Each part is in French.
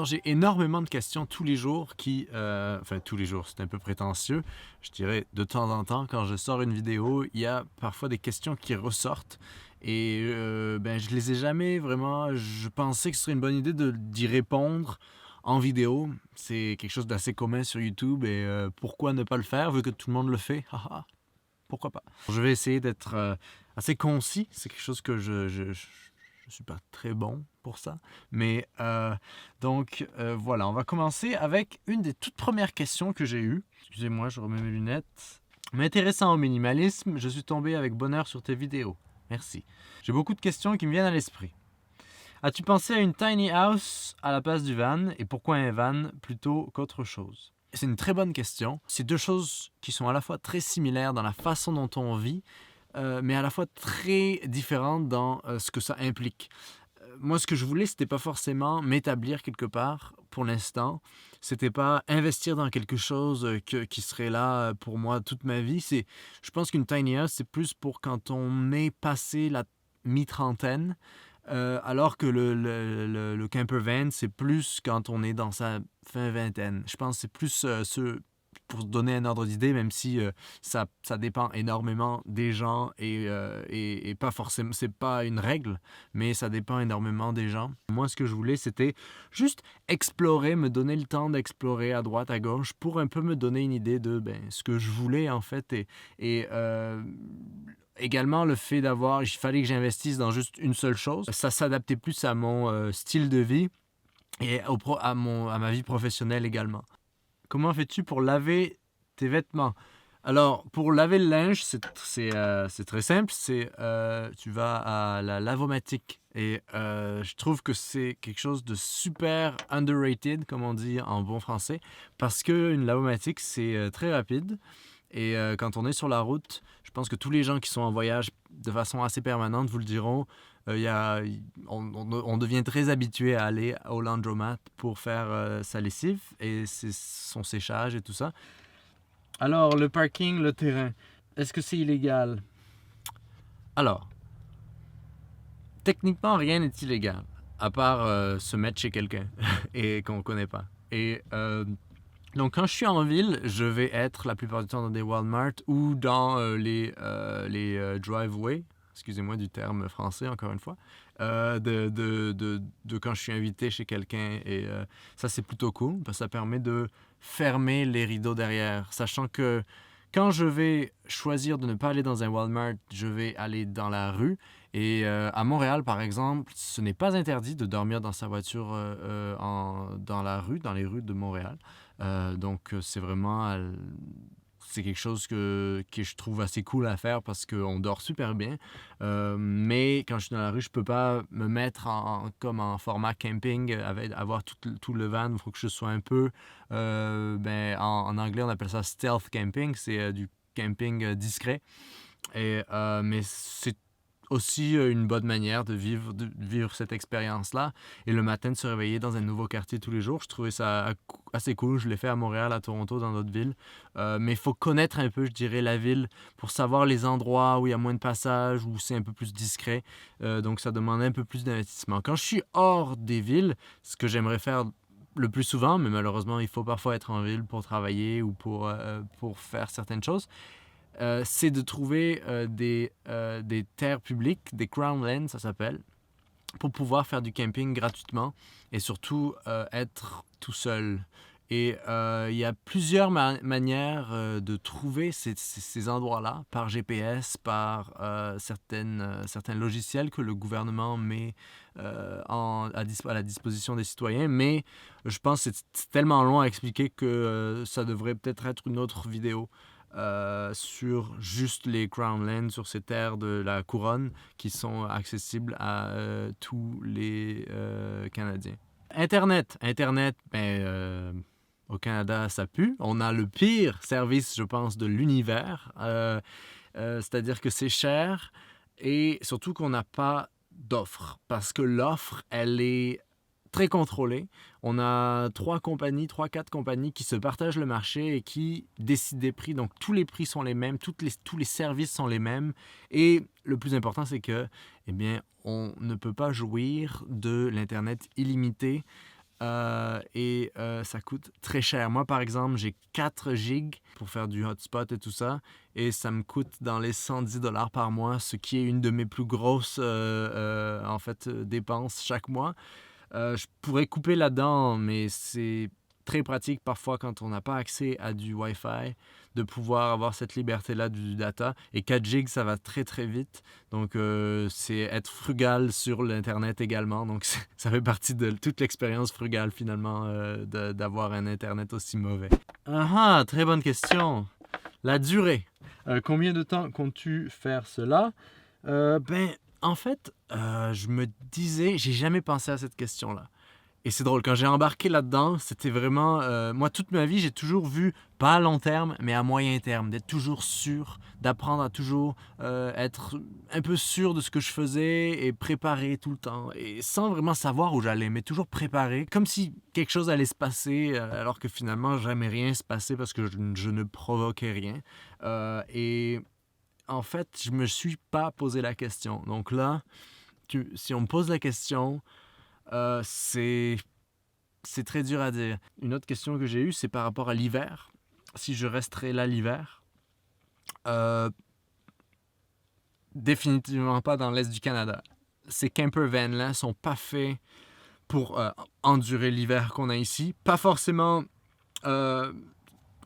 j'ai énormément de questions tous les jours enfin tous les jours, c'est un peu prétentieux. Je dirais de temps en temps, quand je sors une vidéo, il y a parfois des questions qui ressortent. Et je les ai jamais vraiment... Je pensais que ce serait une bonne idée d'y répondre en vidéo. C'est quelque chose d'assez commun sur YouTube et pourquoi ne pas le faire vu que tout le monde le fait? Haha, pourquoi pas? Je vais essayer d'être assez concis. C'est quelque chose que je suis pas très bon pour ça. Mais voilà, on va commencer avec une des toutes premières questions que j'ai eues. Excusez-moi, je remets mes lunettes. M'intéressant au minimalisme, je suis tombé avec bonheur sur tes vidéos. Merci. J'ai beaucoup de questions qui me viennent à l'esprit. As-tu pensé à une tiny house à la place du van et pourquoi un van plutôt qu'autre chose? C'est une très bonne question. C'est deux choses qui sont à la fois très similaires dans la façon dont on vit, mais à la fois très différentes dans ce que ça implique. Moi, ce que je voulais, c'était pas forcément m'établir quelque part pour l'instant. C'était pas investir dans quelque chose qui serait là pour moi toute ma vie. Je pense qu'une tiny house, c'est plus pour quand on est passé la mi-trentaine, alors que le camper van, c'est plus quand on est dans sa fin vingtaine. Je pense que c'est plus pour se donner un ordre d'idée, même si ça dépend énormément des gens et pas forcément, c'est pas une règle, mais ça dépend énormément des gens. Moi, ce que je voulais, c'était juste explorer, me donner le temps d'explorer à droite, à gauche, pour un peu me donner une idée de ce que je voulais en fait. Et également, le fait il fallait que j'investisse dans juste une seule chose. Ça s'adaptait plus à mon style de vie et à ma vie professionnelle également. Comment fais-tu pour laver tes vêtements? Alors, pour laver le linge, c'est très simple. Tu vas à la lavomatique. Et je trouve que c'est quelque chose de super underrated, comme on dit en bon français, parce qu'une lavomatique, c'est très rapide. Et quand on est sur la route, je pense que tous les gens qui sont en voyage de façon assez permanente vous le diront. On devient très habitué à aller au laundromat pour faire sa lessive et son séchage et tout ça. Alors, le parking, le terrain, est-ce que c'est illégal? Alors, techniquement, rien n'est illégal, à part se mettre chez quelqu'un et qu'on ne connaît pas. Et donc, quand je suis en ville, je vais être la plupart du temps dans des Walmart ou dans les driveways. Excusez-moi du terme français, encore une fois. De quand je suis invité chez quelqu'un. Et ça, c'est plutôt cool parce que ça permet de fermer les rideaux derrière. Sachant que quand je vais choisir de ne pas aller dans un Walmart, je vais aller dans la rue. Et à Montréal, par exemple, ce n'est pas interdit de dormir dans sa voiture dans la rue, dans les rues de Montréal. Donc, c'est vraiment... c'est quelque chose que je trouve assez cool à faire parce qu'on dort super bien. Mais quand je suis dans la rue, je peux pas me mettre comme en format camping, avoir tout le van. Il faut que je sois un peu... en anglais, on appelle ça stealth camping. C'est du camping discret. Mais c'est aussi une bonne manière de vivre cette expérience-là. Et le matin, de se réveiller dans un nouveau quartier tous les jours, je trouvais ça assez cool. Je l'ai fait à Montréal, à Toronto, dans d'autres villes. Mais il faut connaître un peu, je dirais, la ville pour savoir les endroits où il y a moins de passages, où c'est un peu plus discret. Donc, ça demande un peu plus d'investissement. Quand je suis hors des villes, ce que j'aimerais faire le plus souvent, mais malheureusement, il faut parfois être en ville pour travailler ou pour faire certaines choses, c'est de trouver des terres publiques, des crown lands, ça s'appelle, pour pouvoir faire du camping gratuitement et surtout être tout seul. Et il y a plusieurs manières de trouver ces endroits-là, par GPS, par certains logiciels que le gouvernement met à la disposition des citoyens. Mais je pense que c'est tellement long à expliquer que ça devrait peut-être être une autre vidéo. Sur juste les Crown Lands, sur ces terres de la couronne qui sont accessibles à tous les Canadiens. Internet, au Canada, ça pue. On a le pire service, je pense, de l'univers. C'est-à-dire que c'est cher et surtout qu'on n'a pas d'offre. Parce que l'offre, elle est très contrôlée. On a 4 compagnies qui se partagent le marché et qui décident des prix. Donc, tous les prix sont les mêmes, tous les services sont les mêmes. Et le plus important, c'est que, on ne peut pas jouir de l'Internet illimité Ça coûte très cher. Moi, par exemple, j'ai 4 gigs pour faire du hotspot et tout ça, et ça me coûte dans les 110$ par mois, ce qui est une de mes plus grosses dépenses chaque mois. Je pourrais couper là-dedans, mais c'est très pratique parfois quand on n'a pas accès à du Wi-Fi de pouvoir avoir cette liberté-là du data. Et 4 gigs, ça va très très vite. Donc, c'est être frugal sur l'Internet également. Donc, ça fait partie de toute l'expérience frugale finalement d'avoir un Internet aussi mauvais. Ah ah, très bonne question. La durée. Combien de temps comptes-tu faire cela? En fait, je me disais, j'ai jamais pensé à cette question-là. Et c'est drôle, quand j'ai embarqué là-dedans, c'était vraiment... moi, toute ma vie, j'ai toujours vu, pas à long terme, mais à moyen terme, d'être toujours sûr, d'apprendre à toujours être un peu sûr de ce que je faisais et préparé tout le temps. Et sans vraiment savoir où j'allais, mais toujours préparé, comme si quelque chose allait se passer, alors que finalement, jamais rien se passait parce que je ne provoquais rien. Et en fait, je me suis pas posé la question. Donc là, si on me pose la question, c'est très dur à dire. Une autre question que j'ai eue, c'est par rapport à l'hiver. Si je resterai là l'hiver, euh, définitivement pas dans l'est du Canada. Ces camper vans-là sont pas faits pour endurer l'hiver qu'on a ici. Pas forcément euh,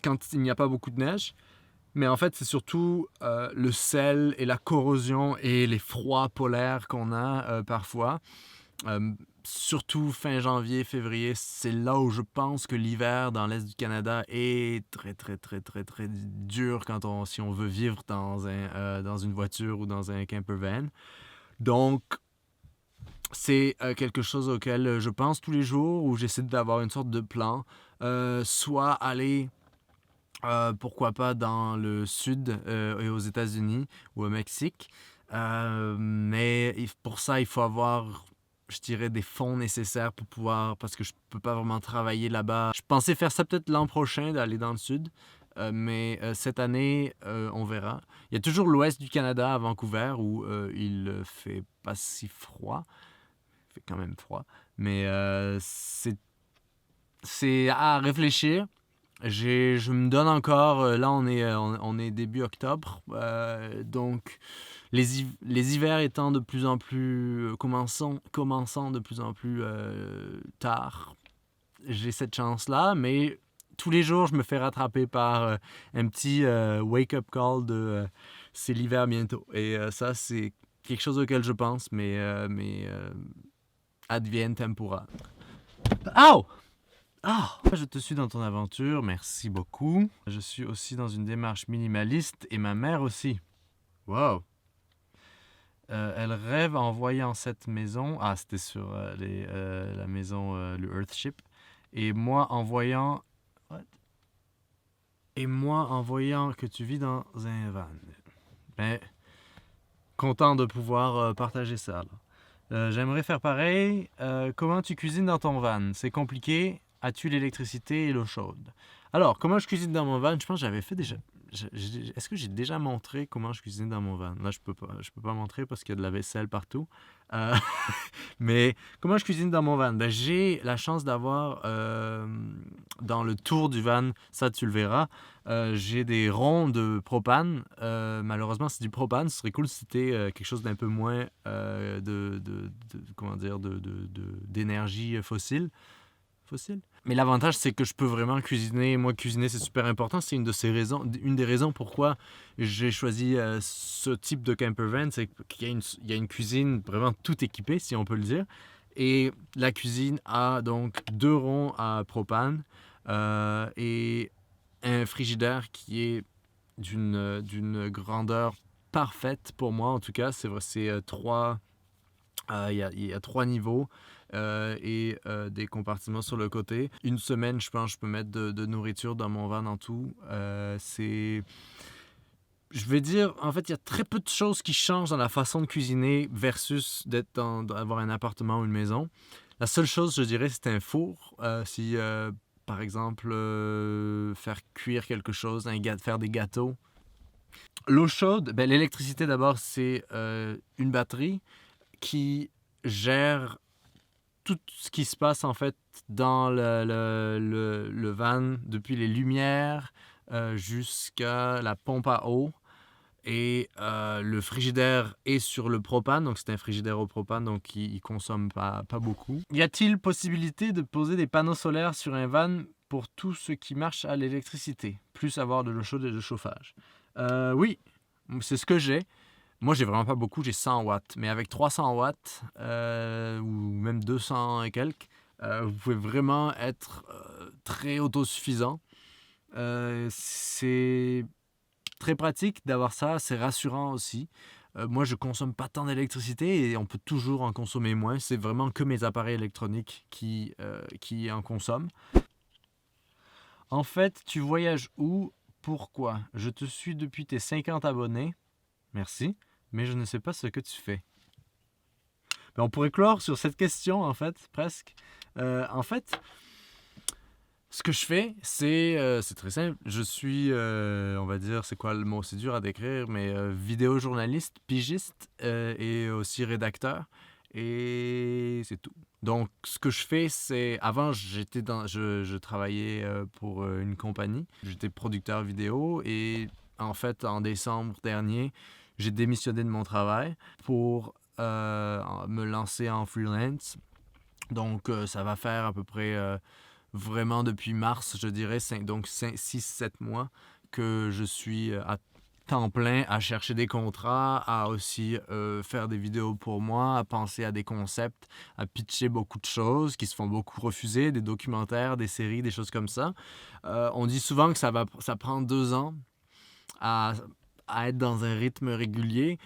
quand il n'y a pas beaucoup de neige, mais en fait, c'est surtout le sel et la corrosion et les froids polaires qu'on a parfois. Surtout fin janvier, février, c'est là où je pense que l'hiver dans l'est du Canada est très, très, très, très, très dur si on veut vivre dans une voiture ou dans un camper van. Donc, c'est quelque chose auquel je pense tous les jours, où j'essaie d'avoir une sorte de plan. Soit aller pourquoi pas dans le sud et aux États-Unis ou au Mexique. Mais pour ça, il faut avoir, je dirais, des fonds nécessaires pour pouvoir, parce que je peux pas vraiment travailler là-bas. Je pensais faire ça peut-être l'an prochain, d'aller dans le sud. Mais cette année, on verra. Il y a toujours l'ouest du Canada à Vancouver où il fait pas si froid. Il fait quand même froid. Mais c'est à réfléchir. Je me donne encore, là on est début octobre, donc les hivers étant de plus en plus, commençant de plus en plus tard, j'ai cette chance-là, mais tous les jours je me fais rattraper par un petit wake-up call de c'est l'hiver bientôt. Et ça c'est quelque chose auquel je pense, mais advienne tempora. Ow! Ah, je te suis dans ton aventure, merci beaucoup. Je suis aussi dans une démarche minimaliste et ma mère aussi. Wow. Elle rêve en voyant cette maison. Ah, c'était sur la maison, le Earthship. Et moi en voyant. What? Et moi en voyant que tu vis dans un van. Ben, content de pouvoir partager ça. J'aimerais faire pareil. Comment tu cuisines dans ton van? C'est compliqué. As-tu l'électricité et l'eau chaude? Alors, comment je cuisine dans mon van? Je pense que j'avais fait déjà. Est-ce que j'ai déjà montré comment je cuisine dans mon van? Là, je peux pas montrer parce qu'il y a de la vaisselle partout. Euh, mais comment je cuisine dans mon van? Ben, j'ai la chance d'avoir dans le tour du van, ça tu le verras, j'ai des ronds de propane. Malheureusement, c'est du propane. Ce serait cool si c'était quelque chose d'un peu moins comment dire, d'énergie fossile. Mais l'avantage, c'est que je peux vraiment cuisiner. Moi, cuisiner, c'est super important. C'est une des raisons pourquoi j'ai choisi ce type de camper van. C'est qu'il y a une cuisine vraiment tout équipée, si on peut le dire. Et la cuisine a donc 2 ronds à propane et un frigidaire qui est d'une grandeur parfaite pour moi. En tout cas, c'est 3... Il y a 3 niveaux et des compartiments sur le côté. Une semaine, je pense, je peux mettre de nourriture dans mon van en tout. Je vais dire, en fait, il y a très peu de choses qui changent dans la façon de cuisiner versus d'avoir un appartement ou une maison. La seule chose, je dirais, c'est un four. Si, par exemple, faire cuire quelque chose, faire des gâteaux. L'eau chaude, ben, l'électricité d'abord, c'est une batterie qui gère tout ce qui se passe en fait dans le van, depuis les lumières jusqu'à la pompe à eau. Et le frigidaire est sur le propane, donc c'est un frigidaire au propane, donc il consomme pas beaucoup. Y a-t-il possibilité de poser des panneaux solaires sur un van pour tout ce qui marche à l'électricité, plus avoir de l'eau chaude et de chauffage? Oui, c'est ce que j'ai. Moi, j'ai vraiment pas beaucoup, j'ai 100 watts. Mais avec 300 watts, ou même 200 et quelques, vous pouvez vraiment être très autosuffisant. C'est très pratique d'avoir ça, c'est rassurant aussi. Moi, je consomme pas tant d'électricité et on peut toujours en consommer moins. C'est vraiment que mes appareils électroniques qui en consomment. En fait, tu voyages où? Pourquoi? Je te suis depuis tes 50 abonnés. Merci, mais je ne sais pas ce que tu fais. Ben, on pourrait clore sur cette question, en fait, presque. En fait, ce que je fais, c'est très simple. Je suis, on va dire, c'est quoi le mot? C'est dur à décrire, mais vidéojournaliste, pigiste et aussi rédacteur. Et c'est tout. Donc, ce que je fais, c'est... Avant, je travaillais pour une compagnie. J'étais producteur vidéo et en fait, en décembre dernier, j'ai démissionné de mon travail pour me lancer en freelance. Donc, ça va faire à peu près... vraiment depuis mars, je dirais, donc 6-7 mois que je suis à temps plein à chercher des contrats, à aussi faire des vidéos pour moi, à penser à des concepts, à pitcher beaucoup de choses qui se font beaucoup refuser, des documentaires, des séries, des choses comme ça. On dit souvent que ça prend 2 ans à, à être dans un rythme régulier.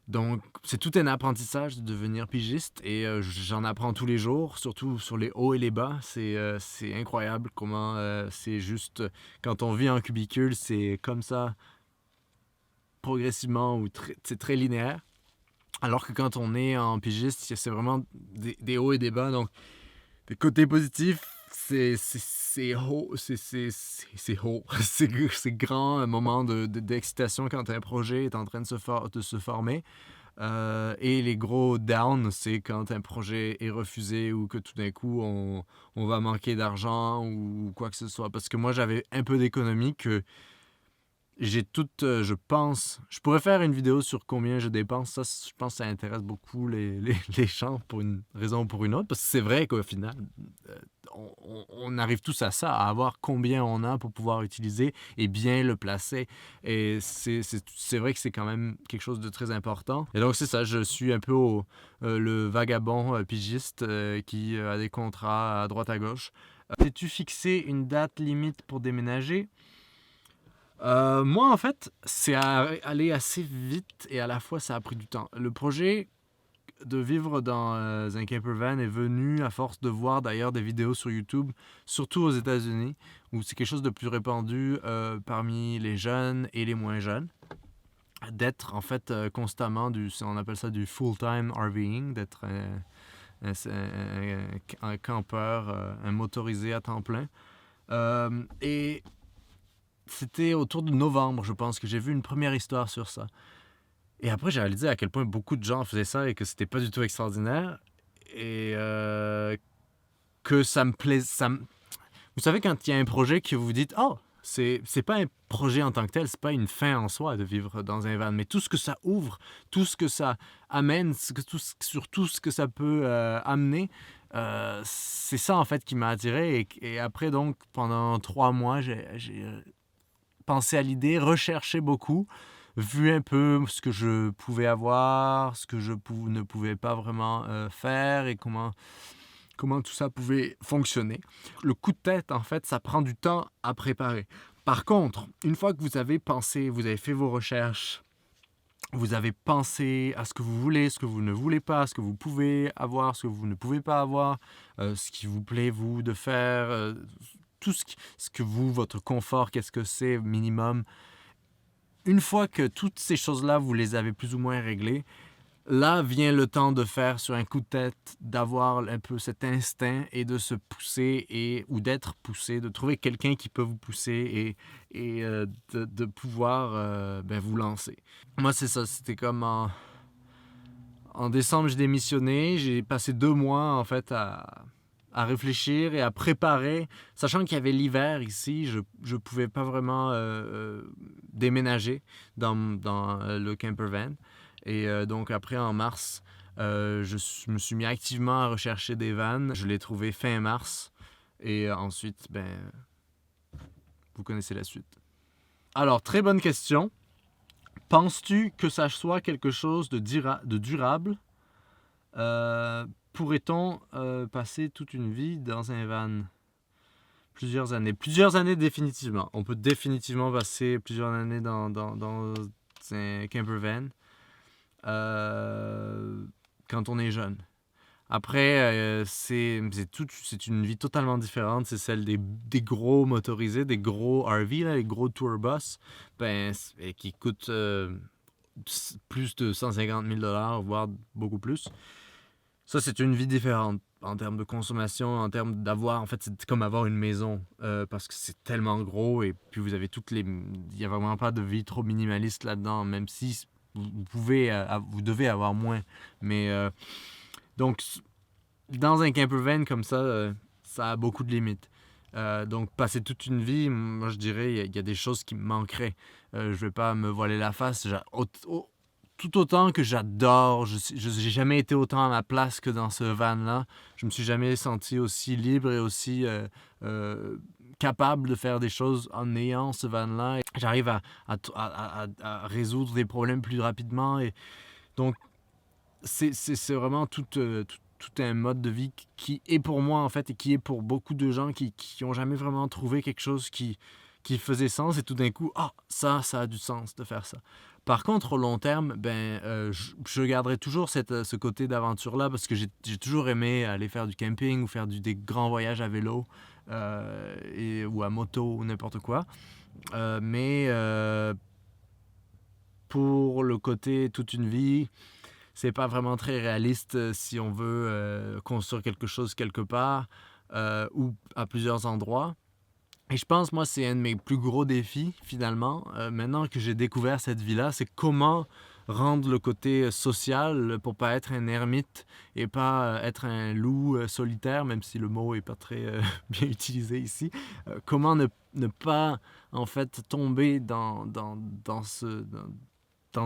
Donc, c'est tout un apprentissage de devenir pigiste et j'en apprends tous les jours, surtout sur les hauts et les bas. C'est incroyable comment c'est juste... Quand on vit en cubicule, c'est comme ça, progressivement, ou c'est très linéaire. Alors que quand on est en pigiste, c'est vraiment des hauts et des bas. Donc, des côtés positifs, c'est haut, c'est haut. C'est grand, un moment d'excitation quand un projet est en train de se former. Et les gros downs, c'est quand un projet est refusé ou que tout d'un coup, on va manquer d'argent ou quoi que ce soit. Parce que moi, j'avais un peu d'économie que j'ai toute, je pense... Je pourrais faire une vidéo sur combien je dépense. Ça, je pense que ça intéresse beaucoup les gens pour une raison ou pour une autre. Parce que c'est vrai qu'au final, on arrive tous à ça, à avoir combien on a pour pouvoir utiliser et bien le placer. Et c'est vrai que c'est quand même quelque chose de très important. Et donc, c'est ça, je suis un peu le vagabond pigiste qui a des contrats à droite à gauche. T'es-tu fixé une date limite pour déménager? Moi, en fait, c'est allé assez vite et à la fois, ça a pris du temps. Le projet de vivre dans un campervan est venu à force de voir d'ailleurs des vidéos sur YouTube, surtout aux États-Unis, où c'est quelque chose de plus répandu parmi les jeunes et les moins jeunes, d'être en fait constamment on appelle ça du full-time RVing, d'être un campeur, un motorisé à temps plein. Et c'était autour de novembre, je pense, que j'ai vu une première histoire sur ça. Et après, j'ai réalisé à quel point beaucoup de gens faisaient ça et que c'était pas du tout extraordinaire. Et que ça me plaise. Vous savez, quand il y a un projet que vous vous dites, oh, c'est pas un projet en tant que tel, c'est pas une fin en soi de vivre dans un van, mais tout ce que ça ouvre, tout ce que ça amène, surtout ce que ça peut amener, c'est ça en fait qui m'a attiré. Et après, donc, pendant 3 mois, j'ai pensé à l'idée, recherché beaucoup, vu un peu ce que je pouvais avoir, ce que je ne pouvais pas vraiment faire et comment tout ça pouvait fonctionner. Le coup de tête, en fait, ça prend du temps à préparer. Par contre, une fois que vous avez pensé, vous avez fait vos recherches, vous avez pensé à ce que vous voulez, ce que vous ne voulez pas, ce que vous pouvez avoir, ce que vous ne pouvez pas avoir, ce qui vous plaît, vous, de faire, tout ce que vous, votre confort, qu'est-ce que c'est, minimum. Une fois que toutes ces choses-là, vous les avez plus ou moins réglées, là vient le temps de faire sur un coup de tête, d'avoir un peu cet instinct et de se pousser ou d'être poussé, de trouver quelqu'un qui peut vous pousser et de pouvoir vous lancer. Moi, c'est ça. C'était comme En décembre, j'ai démissionné. J'ai passé 2 mois en fait à réfléchir et à préparer, sachant qu'il y avait l'hiver ici, je pouvais pas vraiment déménager dans le camper van. Et donc après, en mars, me suis mis activement à rechercher des vannes. Je l'ai trouvé fin mars. Et ensuite, ben, vous connaissez la suite. Alors, très bonne question. Penses-tu que ça soit quelque chose de durable? Pourrait-on passer toute une vie dans un van? Plusieurs années. Plusieurs années définitivement. On peut définitivement passer plusieurs années dans un camper van quand on est jeune. Après, c'est une vie totalement différente. C'est celle des gros motorisés, des gros RV, là, les gros tour bus, qui coûtent plus de 150 000 $, voire beaucoup plus. Ça, c'est une vie différente en termes de consommation, en termes d'avoir... En fait, c'est comme avoir une maison parce que c'est tellement gros et puis vous avez toutes les... Il n'y a vraiment pas de vie trop minimaliste là-dedans, même si vous devez avoir moins. Mais donc, dans un camper van comme ça a beaucoup de limites. Donc, passer toute une vie, moi, je dirais, il y a des choses qui me manqueraient. Je vais pas me voiler la face. Tout autant que j'adore, j'ai jamais été autant à ma place que dans ce van-là. Je me suis jamais senti aussi libre et aussi capable de faire des choses en ayant ce van-là. J'arrive à résoudre des problèmes plus rapidement. Et donc, c'est vraiment tout un mode de vie qui est pour moi, en fait, et qui est pour beaucoup de gens qui n'ont jamais vraiment trouvé quelque chose qui faisait sens. Et tout d'un coup, ça a du sens de faire ça. Par contre, au long terme, je garderai toujours ce côté d'aventure-là parce que j'ai toujours aimé aller faire du camping ou faire des grands voyages à vélo ou à moto ou n'importe quoi. Mais pour le côté toute une vie, c'est pas vraiment très réaliste si on veut construire quelque chose quelque part ou à plusieurs endroits. Et je pense, moi, c'est un de mes plus gros défis, finalement, maintenant que j'ai découvert cette vie-là, c'est comment rendre le côté social pour pas être un ermite et pas être un loup solitaire, même si le mot est pas très bien utilisé ici. Comment ne pas, en fait, tomber dans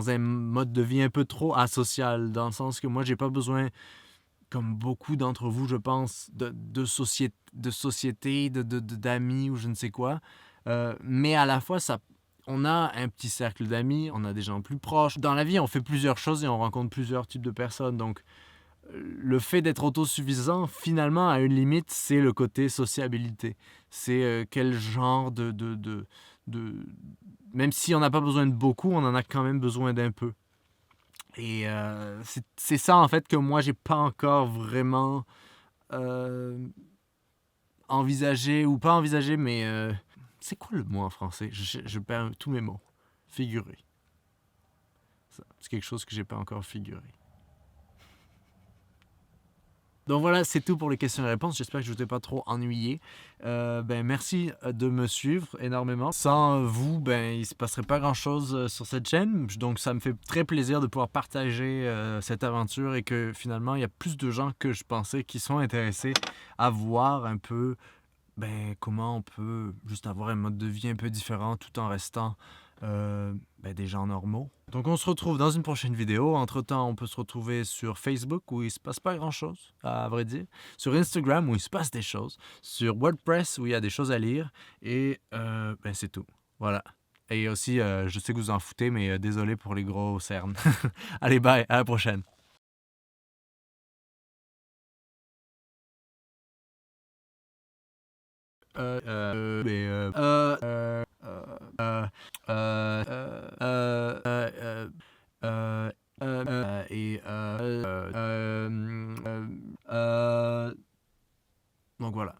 un mode de vie un peu trop asocial, dans le sens que moi, j'ai pas besoin, comme beaucoup d'entre vous, je pense, de société, d'amis ou je ne sais quoi. Mais à la fois, on a un petit cercle d'amis, on a des gens plus proches. Dans la vie, on fait plusieurs choses et on rencontre plusieurs types de personnes. Donc, le fait d'être autosuffisant, finalement, à une limite, c'est le côté sociabilité. C'est quel genre même si on n'a pas besoin de beaucoup, on en a quand même besoin d'un peu. Et c'est ça, en fait, que moi, j'ai pas encore vraiment envisagé, ou pas envisagé, mais c'est quoi le mot en français? Je perds tous mes mots. Figurer. C'est quelque chose que j'ai pas encore figuré. Donc voilà, c'est tout pour les questions et réponses. J'espère que je ne vous ai pas trop ennuyé. Merci de me suivre énormément. Sans vous, il ne se passerait pas grand-chose sur cette chaîne. Donc ça me fait très plaisir de pouvoir partager cette aventure et que finalement, il y a plus de gens que je pensais qui sont intéressés à voir un peu comment on peut juste avoir un mode de vie un peu différent tout en restant des gens normaux. Donc on se retrouve dans une prochaine vidéo. Entre-temps, on peut se retrouver sur Facebook où il se passe pas grand-chose, à vrai dire. Sur Instagram où il se passe des choses. Sur WordPress où il y a des choses à lire. Et c'est tout. Voilà. Et aussi, je sais que vous en foutez, mais désolé pour les gros cernes. Allez, bye, à la prochaine. Donc voilà.